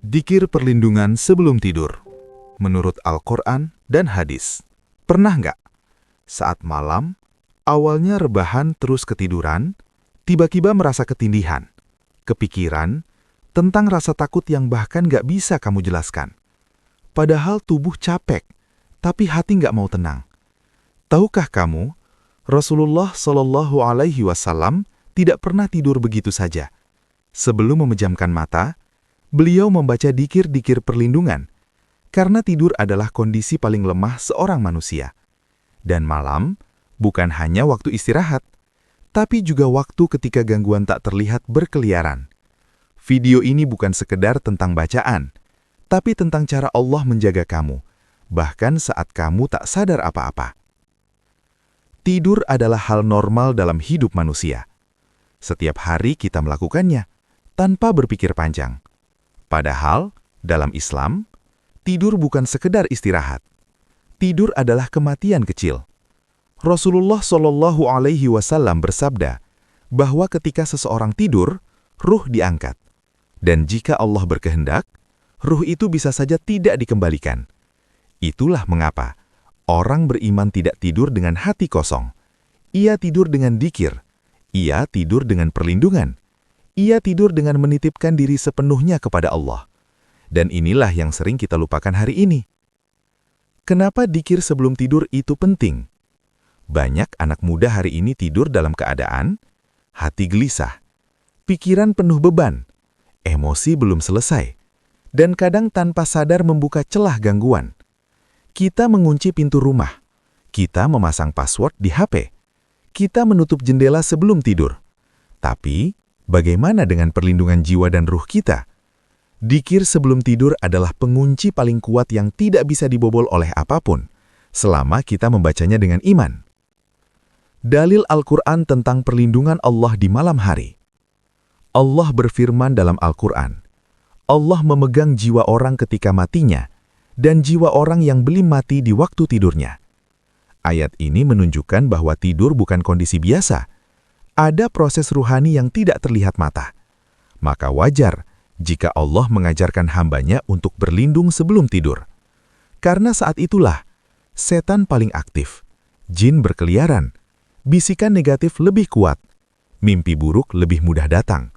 Dzikir perlindungan sebelum tidur. Menurut Al-Quran dan hadis. Pernah nggak? Saat malam, awalnya rebahan terus ketiduran, tiba-tiba merasa ketindihan, kepikiran, tentang rasa takut yang bahkan nggak bisa kamu jelaskan. Padahal tubuh capek, tapi hati nggak mau tenang. Tahukah kamu, Rasulullah Shallallahu Alaihi Wasallam tidak pernah tidur begitu saja. Sebelum memejamkan mata, beliau membaca dzikir-dzikir perlindungan, karena tidur adalah kondisi paling lemah seorang manusia. Dan malam bukan hanya waktu istirahat, tapi juga waktu ketika gangguan tak terlihat berkeliaran. Video ini bukan sekedar tentang bacaan, tapi tentang cara Allah menjaga kamu, bahkan saat kamu tak sadar apa-apa. Tidur adalah hal normal dalam hidup manusia. Setiap hari kita melakukannya, tanpa berpikir panjang. Padahal, dalam Islam, tidur bukan sekedar istirahat. Tidur adalah kematian kecil. Rasulullah Shallallahu Alaihi Wasallam bersabda bahwa ketika seseorang tidur, ruh diangkat. Dan jika Allah berkehendak, ruh itu bisa saja tidak dikembalikan. Itulah mengapa orang beriman tidak tidur dengan hati kosong. Ia tidur dengan dzikir. Ia tidur dengan perlindungan. Ia tidur dengan menitipkan diri sepenuhnya kepada Allah. Dan inilah yang sering kita lupakan hari ini. Kenapa dzikir sebelum tidur itu penting? Banyak anak muda hari ini tidur dalam keadaan hati gelisah, pikiran penuh beban, emosi belum selesai, dan kadang tanpa sadar membuka celah gangguan. Kita mengunci pintu rumah, kita memasang password di HP, kita menutup jendela sebelum tidur. Tapi, bagaimana dengan perlindungan jiwa dan ruh kita? Dzikir sebelum tidur adalah pengunci paling kuat yang tidak bisa dibobol oleh apapun, selama kita membacanya dengan iman. Dalil Al-Quran tentang perlindungan Allah di malam hari. Allah berfirman dalam Al-Quran, Allah memegang jiwa orang ketika matinya, dan jiwa orang yang belum mati di waktu tidurnya. Ayat ini menunjukkan bahwa tidur bukan kondisi biasa. Ada proses ruhani yang tidak terlihat mata. Maka wajar jika Allah mengajarkan hambanya untuk berlindung sebelum tidur. Karena saat itulah, setan paling aktif, jin berkeliaran, bisikan negatif lebih kuat, mimpi buruk lebih mudah datang,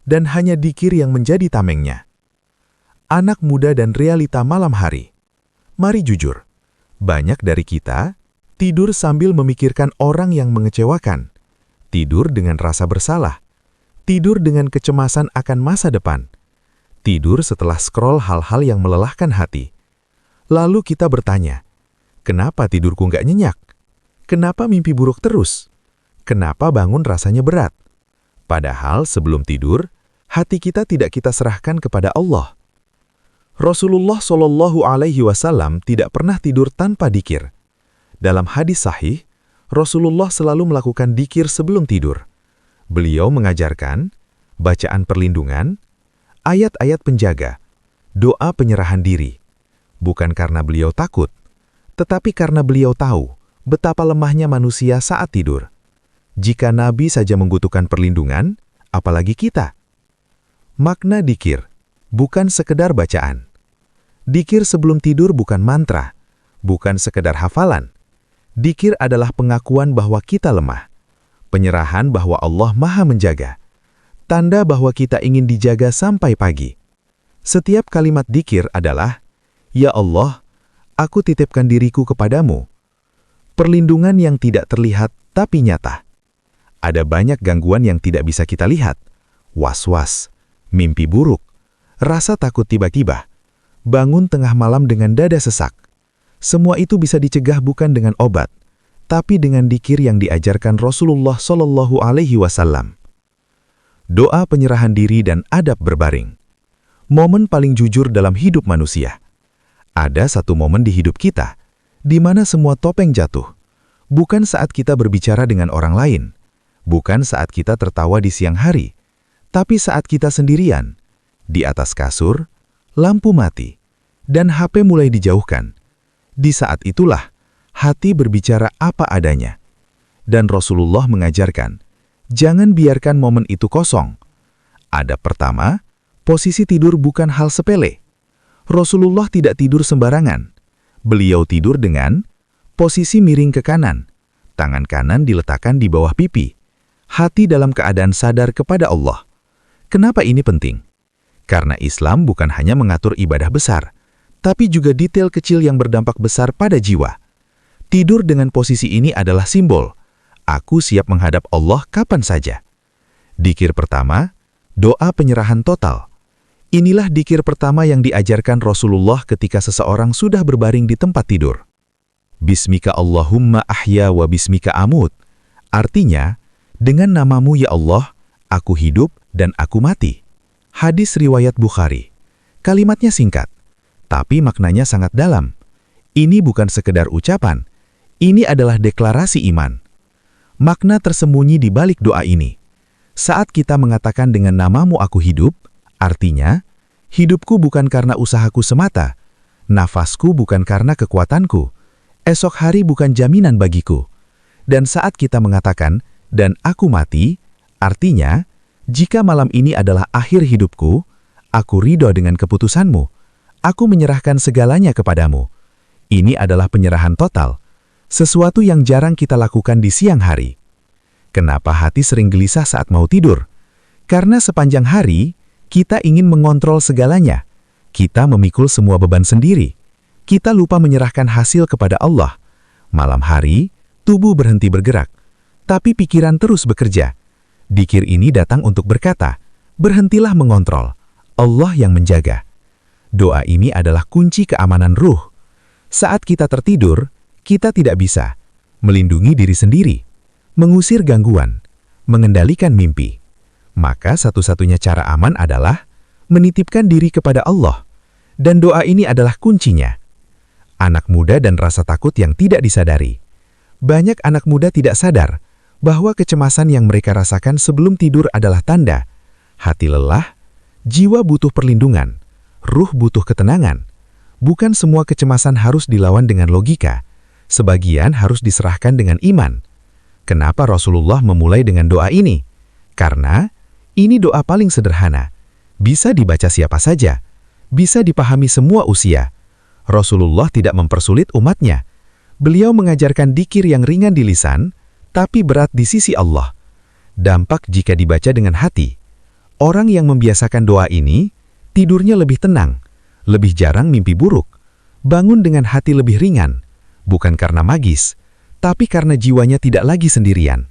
dan hanya dzikir yang menjadi tamengnya. Anak muda dan realita malam hari. Mari jujur, banyak dari kita tidur sambil memikirkan orang yang mengecewakan, tidur dengan rasa bersalah, tidur dengan kecemasan akan masa depan, tidur setelah scroll hal-hal yang melelahkan hati. Lalu kita bertanya, kenapa tidurku nggak nyenyak? Kenapa mimpi buruk terus? Kenapa bangun rasanya berat? Padahal sebelum tidur, hati kita tidak kita serahkan kepada Allah. Rasulullah Shallallahu Alaihi Wasallam tidak pernah tidur tanpa dzikir. Dalam hadis sahih, Rasulullah selalu melakukan dzikir sebelum tidur. Beliau mengajarkan bacaan perlindungan, ayat-ayat penjaga, doa penyerahan diri. Bukan karena beliau takut, tetapi karena beliau tahu betapa lemahnya manusia saat tidur. Jika Nabi saja membutuhkan perlindungan, apalagi kita. Makna dzikir bukan sekedar bacaan. Dzikir sebelum tidur bukan mantra, bukan sekedar hafalan. Dzikir adalah pengakuan bahwa kita lemah, penyerahan bahwa Allah Maha Menjaga, tanda bahwa kita ingin dijaga sampai pagi. Setiap kalimat dzikir adalah, Ya Allah, aku titipkan diriku kepadamu. Perlindungan yang tidak terlihat tapi nyata. Ada banyak gangguan yang tidak bisa kita lihat, was-was, mimpi buruk, rasa takut tiba-tiba, bangun tengah malam dengan dada sesak. Semua itu bisa dicegah bukan dengan obat, tapi dengan dzikir yang diajarkan Rasulullah Shallallahu Alaihi Wasallam. Doa penyerahan diri dan adab berbaring. Momen paling jujur dalam hidup manusia. Ada satu momen di hidup kita, di mana semua topeng jatuh. Bukan saat kita berbicara dengan orang lain, bukan saat kita tertawa di siang hari, tapi saat kita sendirian, di atas kasur, lampu mati, dan HP mulai dijauhkan. Di saat itulah, hati berbicara apa adanya. Dan Rasulullah mengajarkan, jangan biarkan momen itu kosong. Adab pertama, Posisi tidur bukan hal sepele. Rasulullah tidak tidur sembarangan. Beliau tidur dengan posisi miring ke kanan, tangan kanan diletakkan di bawah pipi, hati dalam keadaan sadar kepada Allah. Kenapa ini penting? Karena Islam bukan hanya mengatur ibadah besar, tapi juga detail kecil yang berdampak besar pada jiwa. Tidur dengan posisi ini adalah simbol, aku siap menghadap Allah kapan saja. Dzikir pertama, doa penyerahan total. Inilah dzikir pertama yang diajarkan Rasulullah ketika seseorang sudah berbaring di tempat tidur. Bismika Allahumma ahya wa bismika amut. Artinya, dengan namamu ya Allah, aku hidup dan aku mati. Hadis riwayat Bukhari. Kalimatnya singkat, tapi maknanya sangat dalam. Ini bukan sekedar ucapan, ini adalah deklarasi iman. Makna tersembunyi di balik doa ini. Saat kita mengatakan dengan namamu aku hidup, artinya, hidupku bukan karena usahaku semata, nafasku bukan karena kekuatanku, esok hari bukan jaminan bagiku. Dan saat kita mengatakan, dan aku mati, artinya, jika malam ini adalah akhir hidupku, aku ridho dengan keputusanmu, aku menyerahkan segalanya kepadamu. Ini adalah penyerahan total, sesuatu yang jarang kita lakukan di siang hari. Kenapa hati sering gelisah saat mau tidur? Karena sepanjang hari, kita ingin mengontrol segalanya. Kita memikul semua beban sendiri. Kita lupa menyerahkan hasil kepada Allah. Malam hari, tubuh berhenti bergerak, tapi pikiran terus bekerja. Dzikir ini datang untuk berkata, berhentilah mengontrol, Allah yang menjaga. Doa ini adalah kunci keamanan ruh. Saat kita tertidur, kita tidak bisa melindungi diri sendiri, mengusir gangguan, mengendalikan mimpi. Maka satu-satunya cara aman adalah menitipkan diri kepada Allah. Dan doa ini adalah kuncinya. Anak muda dan rasa takut yang tidak disadari. Banyak anak muda tidak sadar bahwa kecemasan yang mereka rasakan sebelum tidur adalah tanda hati lelah, jiwa butuh perlindungan, ruh butuh ketenangan. Bukan semua kecemasan harus dilawan dengan logika. Sebagian harus diserahkan dengan iman. Kenapa Rasulullah memulai dengan doa ini? Karena ini doa paling sederhana. Bisa dibaca siapa saja. Bisa dipahami semua usia. Rasulullah tidak mempersulit umatnya. Beliau mengajarkan dzikir yang ringan di lisan, tapi berat di sisi Allah. Dampak jika dibaca dengan hati. Orang yang membiasakan doa ini, tidurnya lebih tenang, lebih jarang mimpi buruk, bangun dengan hati lebih ringan, bukan karena magis, tapi karena jiwanya tidak lagi sendirian.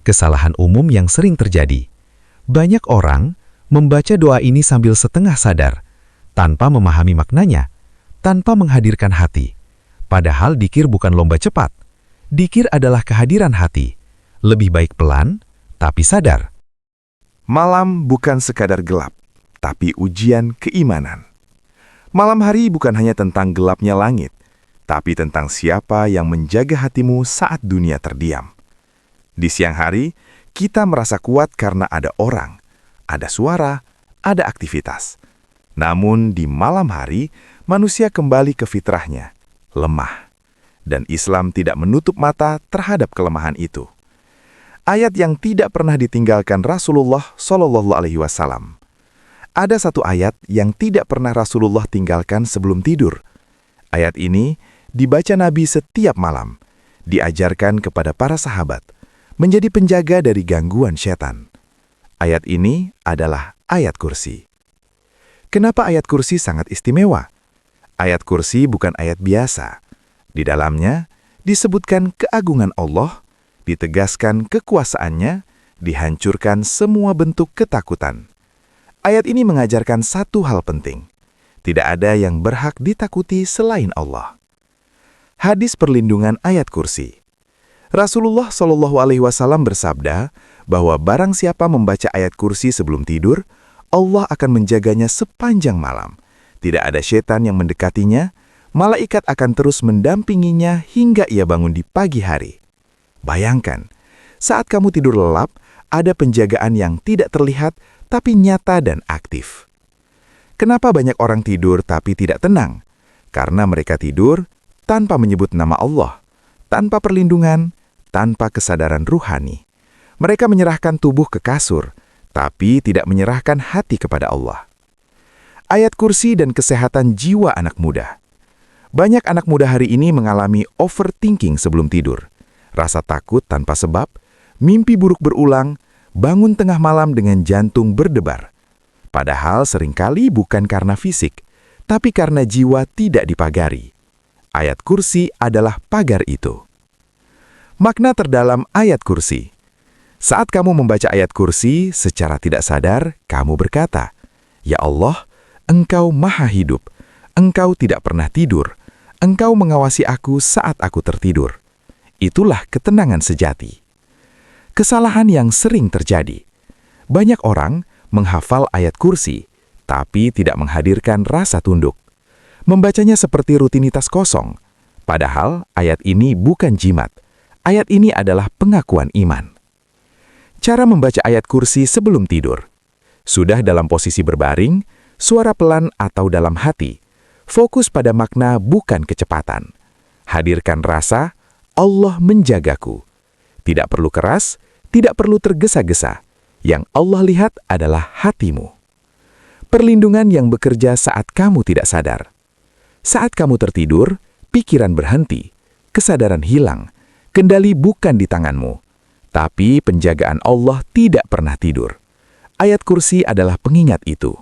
Kesalahan umum yang sering terjadi. Banyak orang membaca doa ini sambil setengah sadar, tanpa memahami maknanya, tanpa menghadirkan hati. Padahal dzikir bukan lomba cepat. Dzikir adalah kehadiran hati. Lebih baik pelan, tapi sadar. Malam bukan sekadar gelap, tapi ujian keimanan. Malam hari bukan hanya tentang gelapnya langit, tapi tentang siapa yang menjaga hatimu saat dunia terdiam. Di siang hari, kita merasa kuat karena ada orang, ada suara, ada aktivitas. Namun di malam hari, manusia kembali ke fitrahnya, lemah. Dan Islam tidak menutup mata terhadap kelemahan itu. Ayat yang tidak pernah ditinggalkan Rasulullah SAW. Ada satu ayat yang tidak pernah Rasulullah tinggalkan sebelum tidur. Ayat ini dibaca Nabi setiap malam, diajarkan kepada para sahabat, menjadi penjaga dari gangguan setan. Ayat ini adalah ayat kursi. Kenapa ayat kursi sangat istimewa? Ayat kursi bukan ayat biasa. Di dalamnya disebutkan keagungan Allah, ditegaskan kekuasaannya, dihancurkan semua bentuk ketakutan. Ayat ini mengajarkan satu hal penting. Tidak ada yang berhak ditakuti selain Allah. Hadis perlindungan ayat kursi. Rasulullah SAW bersabda bahwa barang siapa membaca ayat kursi sebelum tidur, Allah akan menjaganya sepanjang malam. Tidak ada setan yang mendekatinya, malaikat akan terus mendampinginya hingga ia bangun di pagi hari. Bayangkan, saat kamu tidur lelap, ada penjagaan yang tidak terlihat tapi nyata dan aktif. Kenapa banyak orang tidur tapi tidak tenang? Karena mereka tidur tanpa menyebut nama Allah, tanpa perlindungan, tanpa kesadaran ruhani. Mereka menyerahkan tubuh ke kasur, tapi tidak menyerahkan hati kepada Allah. Ayat kursi dan kesehatan jiwa anak muda. Banyak anak muda hari ini mengalami overthinking sebelum tidur. Rasa takut tanpa sebab, mimpi buruk berulang, bangun tengah malam dengan jantung berdebar. Padahal seringkali bukan karena fisik, tapi karena jiwa tidak dipagari. Ayat kursi adalah pagar itu. Makna terdalam ayat kursi. Saat kamu membaca ayat kursi, secara tidak sadar, kamu berkata, "Ya Allah, Engkau Maha Hidup, Engkau tidak pernah tidur, Engkau mengawasi aku saat aku tertidur." Itulah ketenangan sejati. Kesalahan yang sering terjadi. Banyak orang menghafal ayat kursi, tapi tidak menghadirkan rasa tunduk. Membacanya seperti rutinitas kosong. Padahal ayat ini bukan jimat. Ayat ini adalah pengakuan iman. Cara membaca ayat kursi sebelum tidur. Sudah dalam posisi berbaring, suara pelan atau dalam hati. Fokus pada makna bukan kecepatan. Hadirkan rasa, Allah menjagaku. Tidak perlu keras, tidak perlu tergesa-gesa. Yang Allah lihat adalah hatimu. Perlindungan yang bekerja saat kamu tidak sadar. Saat kamu tertidur, pikiran berhenti, kesadaran hilang, kendali bukan di tanganmu. Tapi penjagaan Allah tidak pernah tidur. Ayat kursi adalah pengingat itu.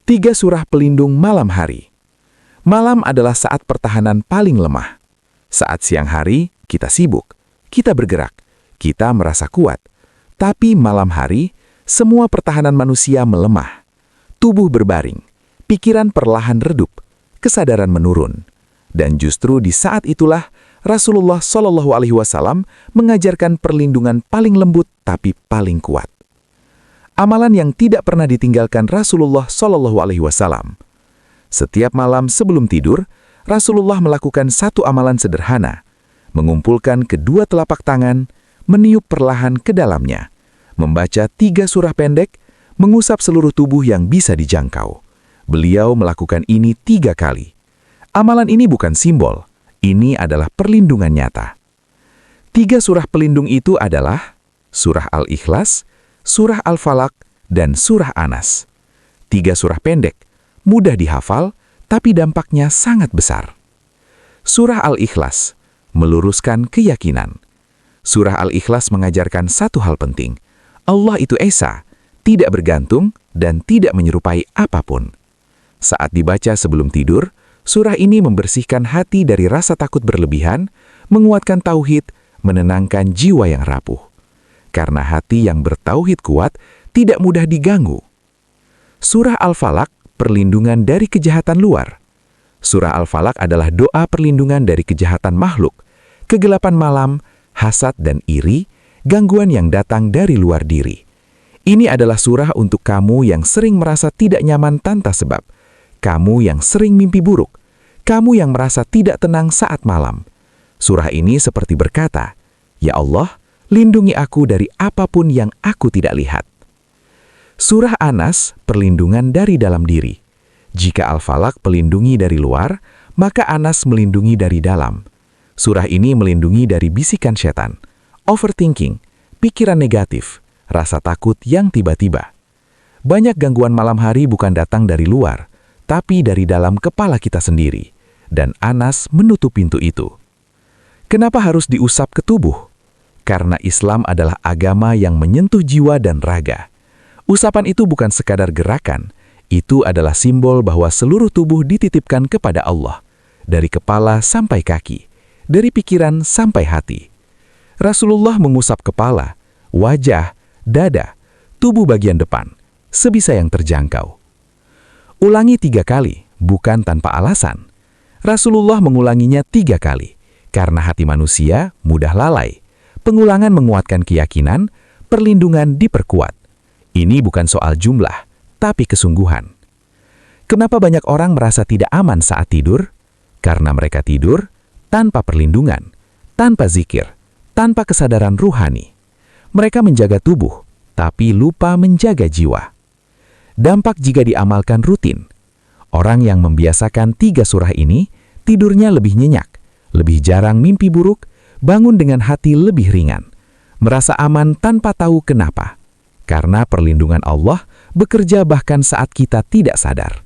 3 surah pelindung malam hari. Malam adalah saat pertahanan paling lemah. Saat siang hari, kita sibuk, kita bergerak, kita merasa kuat. Tapi malam hari, semua pertahanan manusia melemah. Tubuh berbaring, pikiran perlahan redup, kesadaran menurun. Dan justru di saat itulah Rasulullah SAW mengajarkan perlindungan paling lembut tapi paling kuat. Amalan yang tidak pernah ditinggalkan Rasulullah SAW. Setiap malam sebelum tidur, Rasulullah melakukan satu amalan sederhana, mengumpulkan kedua telapak tangan, meniup perlahan ke dalamnya, membaca 3 surah pendek, mengusap seluruh tubuh yang bisa dijangkau. Beliau melakukan ini 3 kali. Amalan ini bukan simbol, ini adalah perlindungan nyata. 3 surah pelindung itu adalah Surah Al-Ikhlas, Surah Al-Falaq, dan Surah Anas. 3 surah pendek, mudah dihafal, tapi dampaknya sangat besar. Surah Al-Ikhlas meluruskan keyakinan. Surah Al-Ikhlas mengajarkan satu hal penting. Allah itu esa, tidak bergantung, dan tidak menyerupai apapun. Saat dibaca sebelum tidur, surah ini membersihkan hati dari rasa takut berlebihan, menguatkan tauhid, menenangkan jiwa yang rapuh. Karena hati yang bertauhid kuat tidak mudah diganggu. Surah Al-Falaq, perlindungan dari kejahatan luar. Surah Al-Falaq adalah doa perlindungan dari kejahatan makhluk, kegelapan malam, hasad dan iri, gangguan yang datang dari luar diri. Ini adalah surah untuk kamu yang sering merasa tidak nyaman tanpa sebab. Kamu yang sering mimpi buruk, kamu yang merasa tidak tenang saat malam. Surah ini seperti berkata, "Ya Allah, lindungi aku dari apapun yang aku tidak lihat." Surah Anas, perlindungan dari dalam diri. Jika Al-Falaq melindungi dari luar, maka Anas melindungi dari dalam. Surah ini melindungi dari bisikan setan, overthinking, pikiran negatif, rasa takut yang tiba-tiba. Banyak gangguan malam hari bukan datang dari luar, tapi dari dalam kepala kita sendiri, dan Anas menutup pintu itu. Kenapa harus diusap ke tubuh? Karena Islam adalah agama yang menyentuh jiwa dan raga. Usapan itu bukan sekadar gerakan, itu adalah simbol bahwa seluruh tubuh dititipkan kepada Allah, dari kepala sampai kaki, dari pikiran sampai hati. Rasulullah mengusap kepala, wajah, dada, tubuh bagian depan, sebisa yang terjangkau. Ulangi 3 kali, bukan tanpa alasan. Rasulullah mengulanginya 3 kali, karena hati manusia mudah lalai. Pengulangan menguatkan keyakinan, perlindungan diperkuat. Ini bukan soal jumlah, tapi kesungguhan. Kenapa banyak orang merasa tidak aman saat tidur? Karena mereka tidur tanpa perlindungan, tanpa zikir, tanpa kesadaran ruhani. Mereka menjaga tubuh, tapi lupa menjaga jiwa. Dampak jika diamalkan rutin. Orang yang membiasakan 3 surah ini, tidurnya lebih nyenyak, lebih jarang mimpi buruk, bangun dengan hati lebih ringan, merasa aman tanpa tahu kenapa. Karena perlindungan Allah bekerja bahkan saat kita tidak sadar.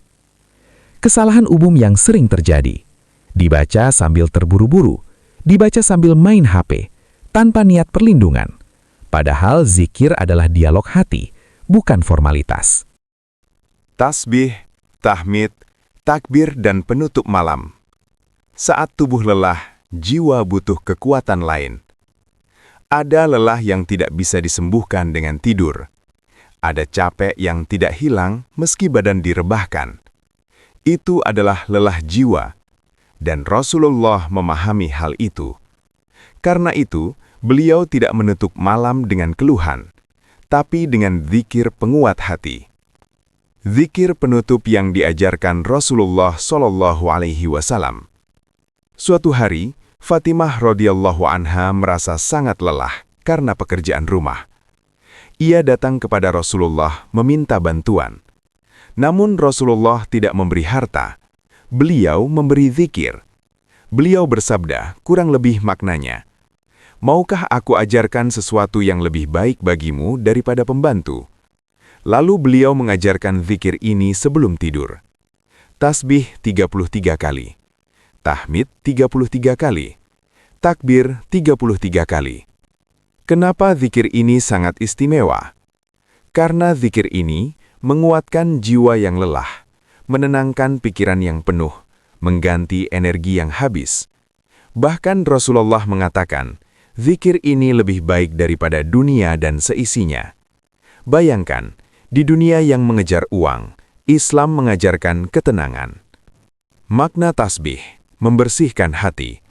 Kesalahan umum yang sering terjadi, dibaca sambil terburu-buru, dibaca sambil main HP, tanpa niat perlindungan. Padahal zikir adalah dialog hati, bukan formalitas. Tasbih, tahmid, takbir, dan penutup malam. Saat tubuh lelah, jiwa butuh kekuatan lain. Ada lelah yang tidak bisa disembuhkan dengan tidur. Ada capek yang tidak hilang meski badan direbahkan. Itu adalah lelah jiwa, dan Rasulullah memahami hal itu. Karena itu, beliau tidak menutup malam dengan keluhan, tapi dengan zikir penguat hati. Zikir penutup yang diajarkan Rasulullah SAW. Suatu hari, Fatimah radhiyallahu anha merasa sangat lelah karena pekerjaan rumah. Ia datang kepada Rasulullah meminta bantuan. Namun Rasulullah tidak memberi harta. Beliau memberi zikir. Beliau bersabda, kurang lebih maknanya, "Maukah aku ajarkan sesuatu yang lebih baik bagimu daripada pembantu?" Lalu beliau mengajarkan zikir ini sebelum tidur. Tasbih 33 kali. Tahmid 33 kali. Takbir 33 kali. Kenapa zikir ini sangat istimewa? Karena zikir ini menguatkan jiwa yang lelah, menenangkan pikiran yang penuh, mengganti energi yang habis. Bahkan Rasulullah mengatakan, zikir ini lebih baik daripada dunia dan seisinya. Bayangkan, di dunia yang mengejar uang, Islam mengajarkan ketenangan. Makna tasbih, membersihkan hati.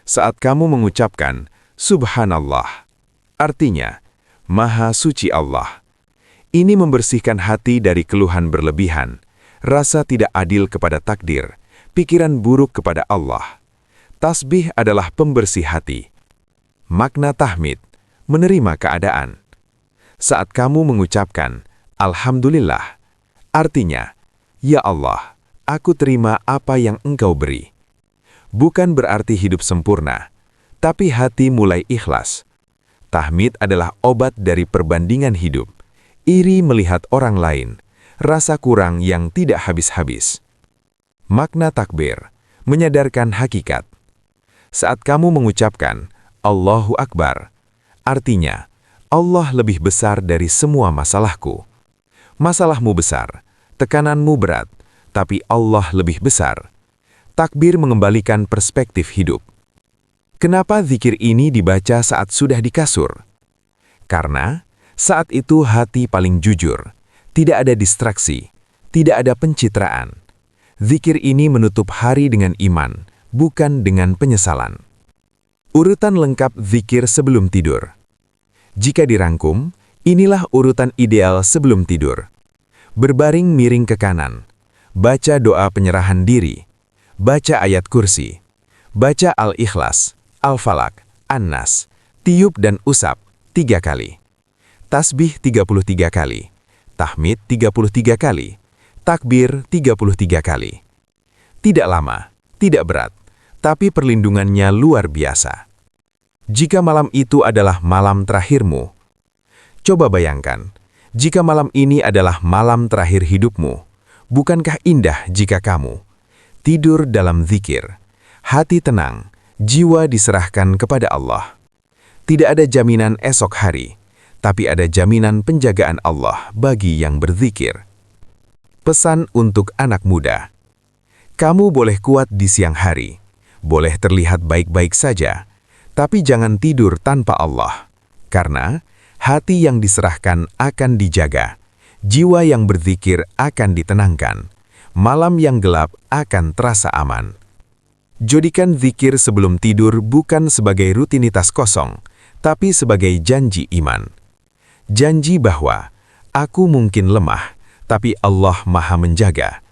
Saat kamu mengucapkan, Subhanallah, artinya, Maha Suci Allah. Ini membersihkan hati dari keluhan berlebihan, rasa tidak adil kepada takdir, pikiran buruk kepada Allah. Tasbih adalah pembersih hati. Makna tahmid, menerima keadaan. Saat kamu mengucapkan, Alhamdulillah, artinya, Ya Allah, aku terima apa yang Engkau beri. Bukan berarti hidup sempurna, tapi hati mulai ikhlas. Tahmid adalah obat dari perbandingan hidup, iri melihat orang lain, rasa kurang yang tidak habis-habis. Makna takbir, menyadarkan hakikat. Saat kamu mengucapkan, Allahu Akbar, artinya, Allah lebih besar dari semua masalahku. Masalahmu besar, tekananmu berat, tapi Allah lebih besar. Takbir mengembalikan perspektif hidup. Kenapa zikir ini dibaca saat sudah di kasur? Karena saat itu hati paling jujur, tidak ada distraksi, tidak ada pencitraan. Zikir ini menutup hari dengan iman, bukan dengan penyesalan. Urutan lengkap zikir sebelum tidur. Jika dirangkum, inilah urutan ideal sebelum tidur. Berbaring miring ke kanan, baca doa penyerahan diri, baca ayat kursi, baca Al-Ikhlas, Al-Falak, An-Nas, tiup dan usap 3 kali. Tasbih 33 kali, tahmid 33 kali, takbir 33 kali. Tidak lama, tidak berat, tapi perlindungannya luar biasa. Jika malam itu adalah malam terakhirmu, coba bayangkan, jika malam ini adalah malam terakhir hidupmu, bukankah indah jika kamu tidur dalam zikir, hati tenang, jiwa diserahkan kepada Allah. Tidak ada jaminan esok hari, tapi ada jaminan penjagaan Allah bagi yang berzikir. Pesan untuk anak muda. Kamu boleh kuat di siang hari, boleh terlihat baik-baik saja, tapi jangan tidur tanpa Allah. Karena hati yang diserahkan akan dijaga, jiwa yang berzikir akan ditenangkan. Malam yang gelap akan terasa aman. Jadikan zikir sebelum tidur bukan sebagai rutinitas kosong, tapi sebagai janji iman. Janji bahwa, aku mungkin lemah, tapi Allah Maha menjaga.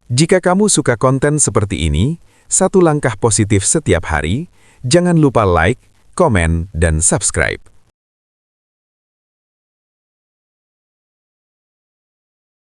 Jika kamu suka konten seperti ini, satu langkah positif setiap hari, jangan lupa like, komen, dan subscribe.